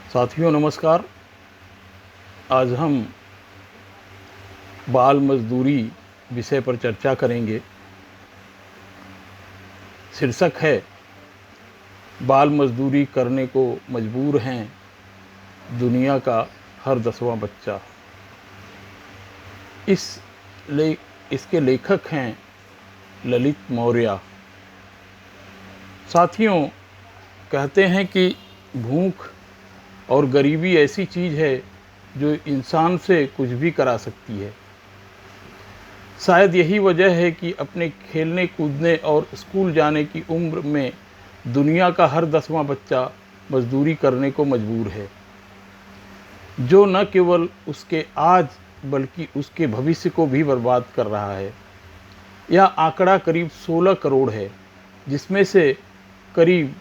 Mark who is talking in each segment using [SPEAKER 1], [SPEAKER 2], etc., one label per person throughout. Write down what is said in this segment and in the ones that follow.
[SPEAKER 1] साथियों नमस्कार। आज हम बाल मजदूरी विषय पर चर्चा करेंगे। शीर्षक है बाल मजदूरी करने को मजबूर हैं दुनिया का हर 10वां बच्चा। इसके लेखक हैं ललित मौर्य। साथियों, कहते हैं कि भूख और गरीबी ऐसी चीज़ है जो इंसान से कुछ भी करा सकती है। शायद यही वजह है कि अपने खेलने कूदने और स्कूल जाने की उम्र में दुनिया का हर 10वां बच्चा मजदूरी करने को मजबूर है, जो न केवल उसके आज बल्कि उसके भविष्य को भी बर्बाद कर रहा है। यह आंकड़ा करीब 16 करोड़ है, जिसमें से करीब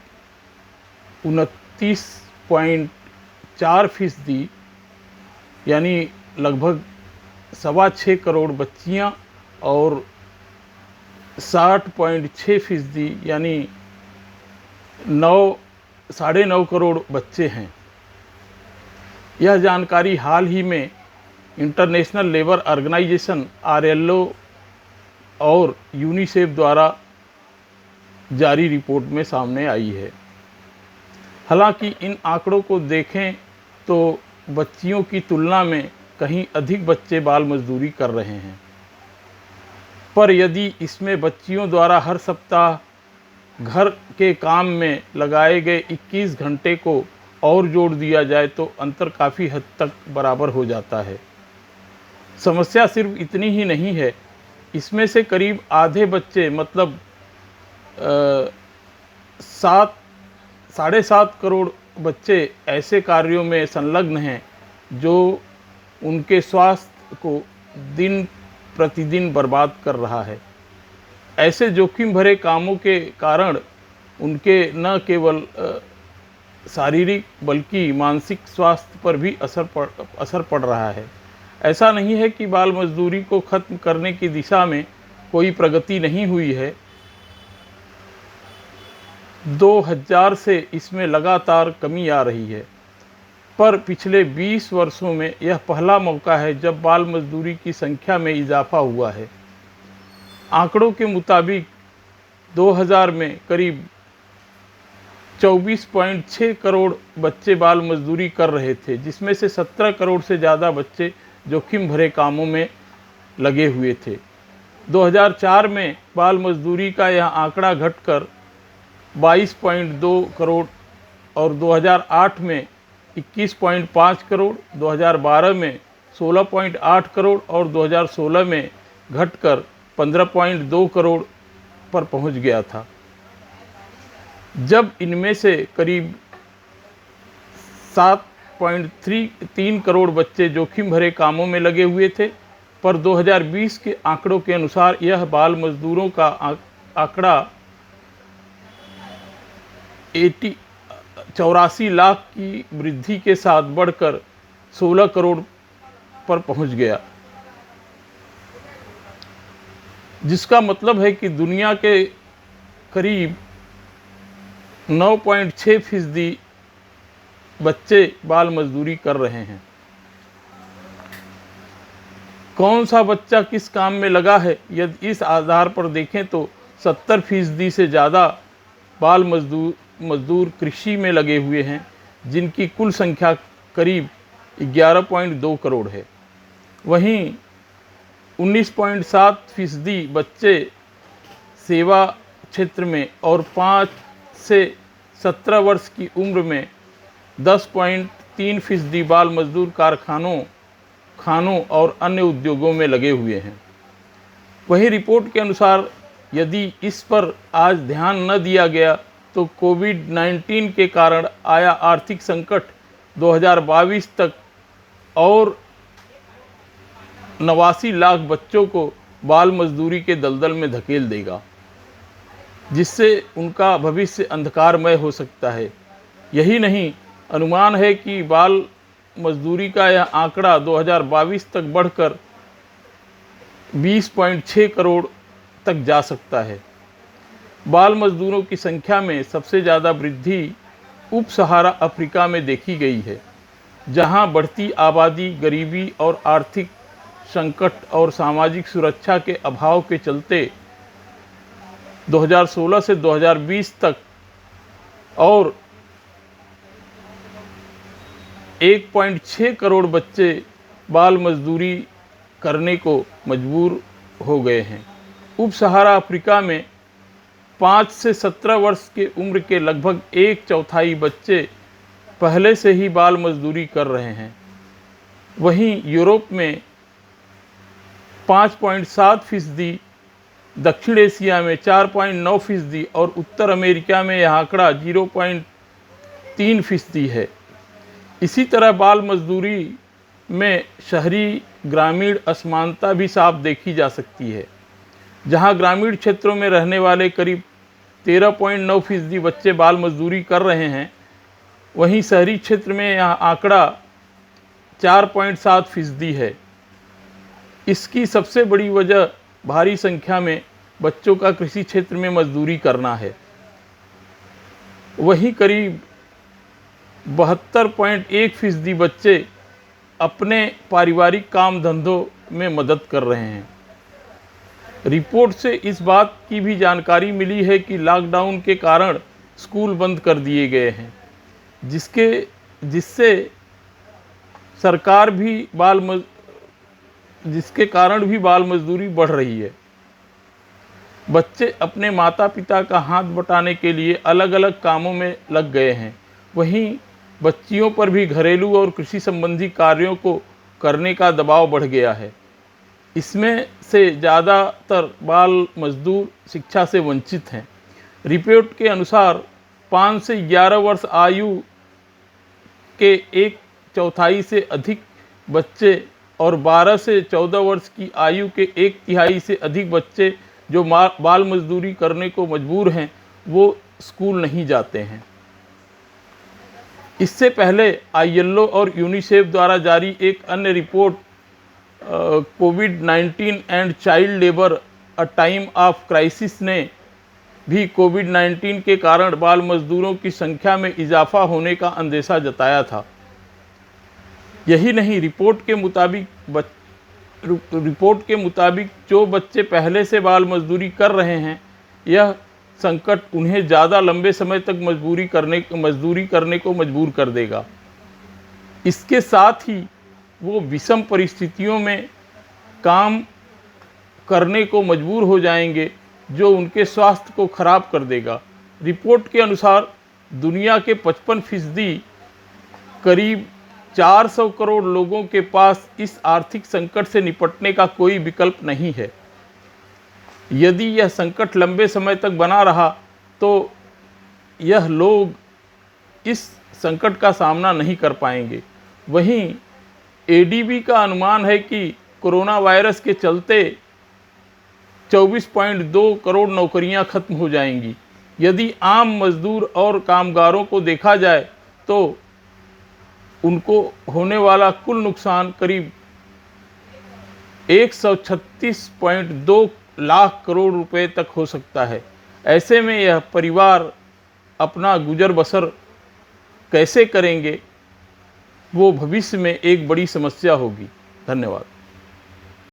[SPEAKER 1] 29.4% यानी लगभग 6.25 करोड़ बच्चियां और 60.6% यानी 9.5 करोड़ बच्चे हैं। यह जानकारी हाल ही में इंटरनेशनल लेबर ऑर्गेनाइजेशन ILO और यूनिसेफ द्वारा जारी रिपोर्ट में सामने आई है। हालांकि इन आंकड़ों को देखें तो बच्चियों की तुलना में कहीं अधिक बच्चे बाल मजदूरी कर रहे हैं, पर यदि इसमें बच्चियों द्वारा हर सप्ताह घर के काम में लगाए गए 21 घंटे को और जोड़ दिया जाए तो अंतर काफ़ी हद तक बराबर हो जाता है। समस्या सिर्फ इतनी ही नहीं है, इसमें से करीब आधे बच्चे मतलब 7.5 करोड़ बच्चे ऐसे कार्यों में संलग्न हैं जो उनके स्वास्थ्य को दिन प्रतिदिन बर्बाद कर रहा है। ऐसे जोखिम भरे कामों के कारण उनके न केवल शारीरिक बल्कि मानसिक स्वास्थ्य पर भी असर पड़ रहा है। ऐसा नहीं है कि बाल मजदूरी को खत्म करने की दिशा में कोई प्रगति नहीं हुई है। 2000 से इसमें लगातार कमी आ रही है, पर पिछले 20 वर्षों में यह पहला मौका है जब बाल मजदूरी की संख्या में इजाफा हुआ है। आंकड़ों के मुताबिक 2000 में करीब 24.6 करोड़ बच्चे बाल मजदूरी कर रहे थे, जिसमें से 17 करोड़ से ज़्यादा बच्चे जोखिम भरे कामों में लगे हुए थे। 2004 में बाल मजदूरी का यह आंकड़ा घटकर 22.2 करोड़ और 2008 में 21.5 करोड़, 2012 में 16.8 करोड़ और 2016 में घटकर 15.2 करोड़ पर पहुंच गया था। जब इनमें से करीब 7.3 करोड़ बच्चे जोखिम भरे कामों में लगे हुए थे, पर 2020 के आंकड़ों के अनुसार यह बाल मजदूरों का आंकड़ा 84 लाख की वृद्धि के साथ बढ़कर 16 करोड़ पर पहुंच गया, जिसका मतलब है कि दुनिया के करीब 9.6% बच्चे बाल मजदूरी कर रहे हैं। कौन सा बच्चा किस काम में लगा है, यदि इस आधार पर देखें तो 70% से ज़्यादा बाल मजदूर कृषि में लगे हुए हैं, जिनकी कुल संख्या करीब 11.2 करोड़ है। वहीं 19.7% बच्चे सेवा क्षेत्र में और 5 से 17 वर्ष की उम्र में 10.3% बाल मजदूर कारखानों, खानों और अन्य उद्योगों में लगे हुए हैं। वहीं रिपोर्ट के अनुसार यदि इस पर आज ध्यान न दिया गया तो कोविड-19 के कारण आया आर्थिक संकट 2022 तक और 89 लाख बच्चों को बाल मजदूरी के दलदल में धकेल देगा, जिससे उनका भविष्य अंधकारमय हो सकता है। यही नहीं, अनुमान है कि बाल मजदूरी का यह आंकड़ा 2022 तक बढ़कर 20.6 करोड़ तक जा सकता है। बाल मजदूरों की संख्या में सबसे ज़्यादा वृद्धि उप सहारा अफ्रीका में देखी गई है, जहां बढ़ती आबादी, गरीबी और आर्थिक संकट और सामाजिक सुरक्षा के अभाव के चलते 2016 से 2020 तक और 1.6 करोड़ बच्चे बाल मजदूरी करने को मजबूर हो गए हैं। उप सहारा अफ्रीका में 5 से 17 वर्ष के उम्र के लगभग 1/4 बच्चे पहले से ही बाल मजदूरी कर रहे हैं। वहीं यूरोप में 5.7%, दक्षिण एशिया में 4.9% और उत्तर अमेरिका में यह आंकड़ा 0.3% है। इसी तरह बाल मजदूरी में शहरी ग्रामीण असमानता भी साफ देखी जा सकती है, जहां ग्रामीण क्षेत्रों में रहने वाले करीब 13.9% बच्चे बाल मजदूरी कर रहे हैं, वहीं शहरी क्षेत्र में यह आंकड़ा 4.7% है। इसकी सबसे बड़ी वजह भारी संख्या में बच्चों का कृषि क्षेत्र में मजदूरी करना है। वहीं करीब 72.1% बच्चे अपने पारिवारिक काम धंधों में मदद कर रहे हैं। रिपोर्ट से इस बात की भी जानकारी मिली है कि लॉकडाउन के कारण स्कूल बंद कर दिए गए हैं, जिसके कारण भी बाल मजदूरी बढ़ रही है। बच्चे अपने माता पिता का हाथ बटाने के लिए अलग अलग कामों में लग गए हैं। वहीं बच्चियों पर भी घरेलू और कृषि संबंधी कार्यों को करने का दबाव बढ़ गया है। इसमें से ज़्यादातर बाल मजदूर शिक्षा से वंचित हैं। रिपोर्ट के अनुसार 5 से 11 वर्ष आयु के 1/4 से अधिक बच्चे और 12 से 14 वर्ष की आयु के 1/3 से अधिक बच्चे जो बाल मजदूरी करने को मजबूर हैं, वो स्कूल नहीं जाते हैं। इससे पहले ILO और यूनिसेफ द्वारा जारी एक अन्य report covid and child labour a time of crisis ने भी कोविड-19 के कारण बाल मजदूरों की संख्या में इजाफा होने का अंदेशा जताया था। यही नहीं, रिपोर्ट के मुताबिक जो बच्चे पहले से बाल मजदूरी कर रहे हैं, यह संकट उन्हें ज़्यादा लंबे समय तक मजदूरी करने को मजबूर कर देगा। इसके साथ ही वो विषम परिस्थितियों में काम करने को मजबूर हो जाएंगे, जो उनके स्वास्थ्य को खराब कर देगा। रिपोर्ट के अनुसार दुनिया के 55% करीब 400 करोड़ लोगों के पास इस आर्थिक संकट से निपटने का कोई विकल्प नहीं है। यदि यह संकट लंबे समय तक बना रहा तो यह लोग इस संकट का सामना नहीं कर पाएंगे। वहीं ADB का अनुमान है कि कोरोना वायरस के चलते 24.2 करोड़ नौकरियां खत्म हो जाएंगी। यदि आम मजदूर और कामगारों को देखा जाए तो उनको होने वाला कुल नुकसान करीब 136.2 लाख करोड़ रुपए तक हो सकता है। ऐसे में यह परिवार अपना गुजर बसर कैसे करेंगे, वो भविष्य में एक बड़ी समस्या होगी। धन्यवाद।